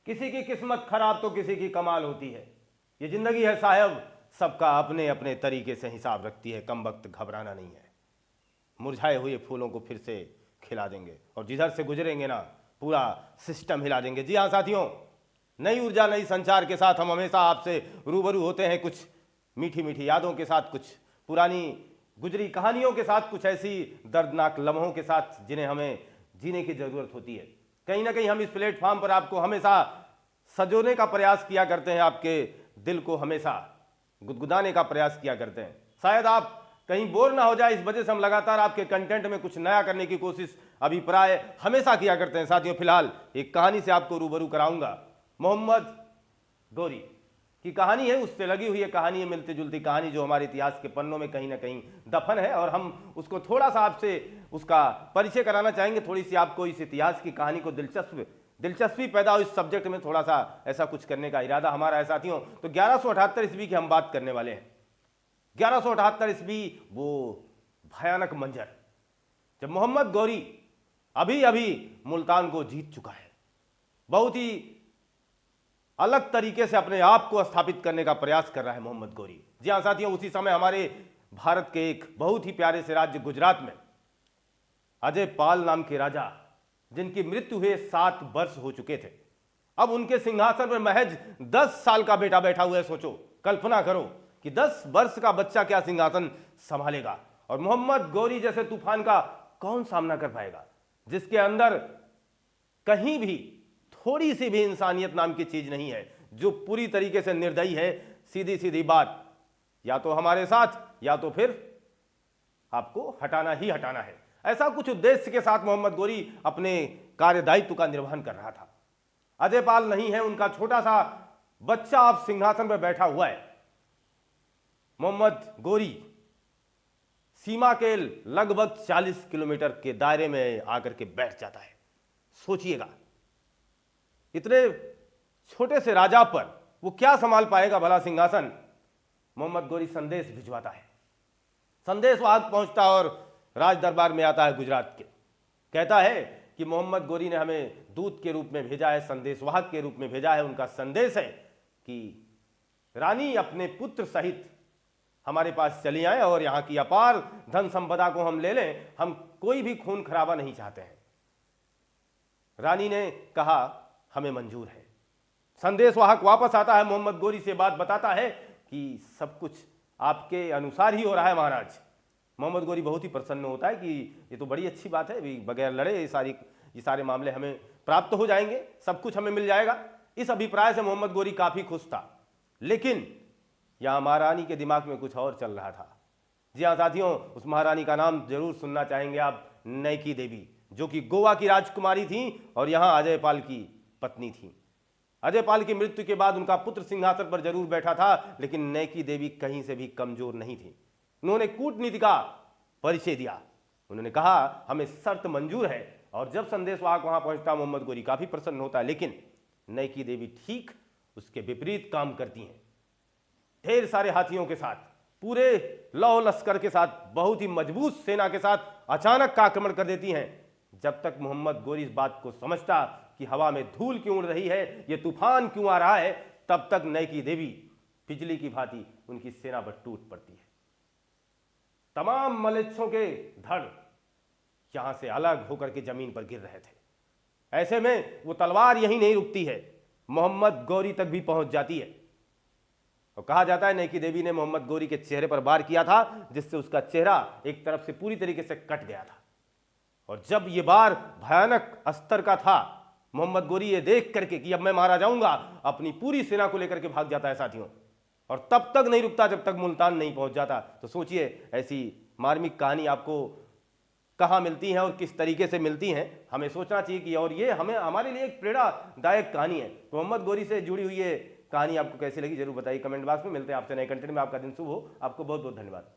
किसी की किस्मत खराब तो किसी की कमाल होती है। ये जिंदगी है साहब, सबका अपने अपने तरीके से हिसाब रखती है। कम वक्त घबराना नहीं है, मुरझाए हुए फूलों को फिर से खिला देंगे और जिधर से गुजरेंगे ना पूरा सिस्टम हिला देंगे। जी हाँ साथियों, नई ऊर्जा नई संचार के साथ हम हमेशा आपसे रूबरू होते हैं, कुछ मीठी मीठी यादों के साथ, कुछ पुरानी गुजरी कहानियों के साथ, कुछ ऐसी दर्दनाक लम्हों के साथ जिन्हें हमें जीने की ज़रूरत होती है। कहीं ना कहीं हम इस प्लेटफॉर्म पर आपको हमेशा सजोने का प्रयास किया करते हैं, आपके दिल को हमेशा गुदगुदाने का प्रयास किया करते हैं। शायद आप कहीं बोर ना हो जाए, इस वजह से हम लगातार आपके कंटेंट में कुछ नया करने की कोशिश, अभिप्राय हमेशा किया करते हैं। साथियों, फिलहाल एक कहानी से आपको रूबरू कराऊंगा। मोहम्मद गौरी की कहानी है, उससे लगी हुई है कहानी है, मिलती जुलती कहानी जो हमारे इतिहास के पन्नों में कहीं ना कहीं दफन है, और हम उसको थोड़ा सा आपसे उसका परिचय कराना चाहेंगे। थोड़ी सी आपको इस इतिहास की कहानी को दिलचस्पी पैदा हो, इस सब्जेक्ट में थोड़ा सा ऐसा कुछ करने का इरादा हमारा है साथियों। तो 1178 ईस्वी की हम बात करने वाले हैं। 1178 ईस्वी, वो भयानक मंजर जब मोहम्मद गौरी अभी अभी मुल्तान को जीत चुका है, बहुत ही अलग तरीके से अपने आप को स्थापित करने का प्रयास कर रहा है मोहम्मद गौरी। जी हाँ साथियों, उसी समय हमारे भारत के एक बहुत ही प्यारे से राज्य गुजरात में अजय पाल नाम के राजा, जिनकी मृत्यु हुए 7 वर्ष हो चुके थे, अब उनके सिंहासन पर महज 10 साल का बेटा बैठा हुआ है। सोचो, कल्पना करो कि 10 वर्ष का बच्चा क्या सिंहासन संभालेगा, और मोहम्मद गौरी जैसे तूफान का कौन सामना कर पाएगा, जिसके अंदर कहीं भी थोड़ी सी भी इंसानियत नाम की चीज नहीं है, जो पूरी तरीके से निर्दयी है। सीधी सीधी बात, या तो हमारे साथ या तो फिर आपको हटाना ही हटाना है। ऐसा कुछ उद्देश्य के साथ मोहम्मद गौरी अपने कार्यदायित्व का निर्वहन कर रहा था। अजय पाल नहीं है, उनका छोटा सा बच्चा अब सिंहासन पर बैठा हुआ है। मोहम्मद गौरी सीमा के लगभग 40 किलोमीटर के दायरे में आकर के बैठ जाता है। सोचिएगा, इतने छोटे से राजा पर वो क्या संभाल पाएगा भला सिंहासन। मोहम्मद गौरी संदेश भिजवाता है, संदेश वहां पहुंचता और राज दरबार में आता है गुजरात के। कहता है कि मोहम्मद गौरी ने हमें दूत के रूप में भेजा है, संदेशवाहक के रूप में भेजा है। उनका संदेश है कि रानी अपने पुत्र सहित हमारे पास चली आए और यहाँ की अपार धन संपदा को हम ले लें, हम कोई भी खून खराबा नहीं चाहते हैं। रानी ने कहा हमें मंजूर है। संदेशवाहक वापस आता है, मोहम्मद गौरी से बात बताता है कि सब कुछ आपके अनुसार ही हो रहा है महाराज। मोहम्मद गौरी बहुत ही प्रसन्न होता है कि ये तो बड़ी अच्छी बात है, बगैर लड़े ये सारे मामले हमें प्राप्त हो जाएंगे, सब कुछ हमें मिल जाएगा। इस अभिप्राय से मोहम्मद गौरी काफी खुश था। लेकिन यहाँ महारानी के दिमाग में कुछ और चल रहा था। जी हाँ साथियों, उस महारानी का नाम जरूर सुनना चाहेंगे आप, नैकी देवी, जो कि गोवा की राजकुमारी थी और यहाँ अजय पाल की पत्नी थी। अजय पाल की मृत्यु के बाद उनका पुत्र सिंहासन पर जरूर बैठा था, लेकिन नैकी देवी कहीं से भी कमजोर नहीं थी। उन्होंने कूटनीति का परिचय दिया। उन्होंने कहा हमें शर्त मंजूर है, और जब संदेशवाहक वहां पहुंचता मोहम्मद गौरी काफी प्रसन्न होता है। लेकिन नैकी देवी ठीक उसके विपरीत काम करती हैं। ढेर सारे हाथियों के साथ, पूरे लौ लश्कर के साथ, बहुत ही मजबूत सेना के साथ अचानक का आक्रमण कर देती हैं। जब तक मोहम्मद गौरी इस बात को समझता कि हवा में धूल क्यों उड़ रही है, ये तूफान क्यों आ रहा है, तब तक नैकी देवी बिजली की भांति उनकी सेना पर टूट पड़ती है। तमाम मलेच्छों के धड़ यहां से अलग होकर के जमीन पर गिर रहे थे। ऐसे में वो तलवार यहीं नहीं रुकती है, मोहम्मद गौरी तक भी पहुंच जाती है। और कहा जाता है नैकी देवी ने मोहम्मद गौरी के चेहरे पर वार किया था, जिससे उसका चेहरा एक तरफ से पूरी तरीके से कट गया था। और जब ये वार भयानक स्तर का था, मोहम्मद गौरी ये देख करके कि अब मैं मारा जाऊंगा, अपनी पूरी सेना को लेकर के भाग जाता है साथियों। और तब तक नहीं रुकता जब तक मुल्तान नहीं पहुंच जाता। तो सोचिए, ऐसी मार्मिक कहानी आपको कहां मिलती है और किस तरीके से मिलती हैं, हमें सोचना चाहिए कि, और ये हमें हमारे लिए एक प्रेरणादायक कहानी है। तो मोहम्मद गौरी से जुड़ी हुई ये कहानी आपको कैसी लगी जरूर बताइए कमेंट बॉक्स में। मिलते हैं आपसे नए कंटेंट में। आपका दिन शुभ हो। आपको बहुत बहुत धन्यवाद।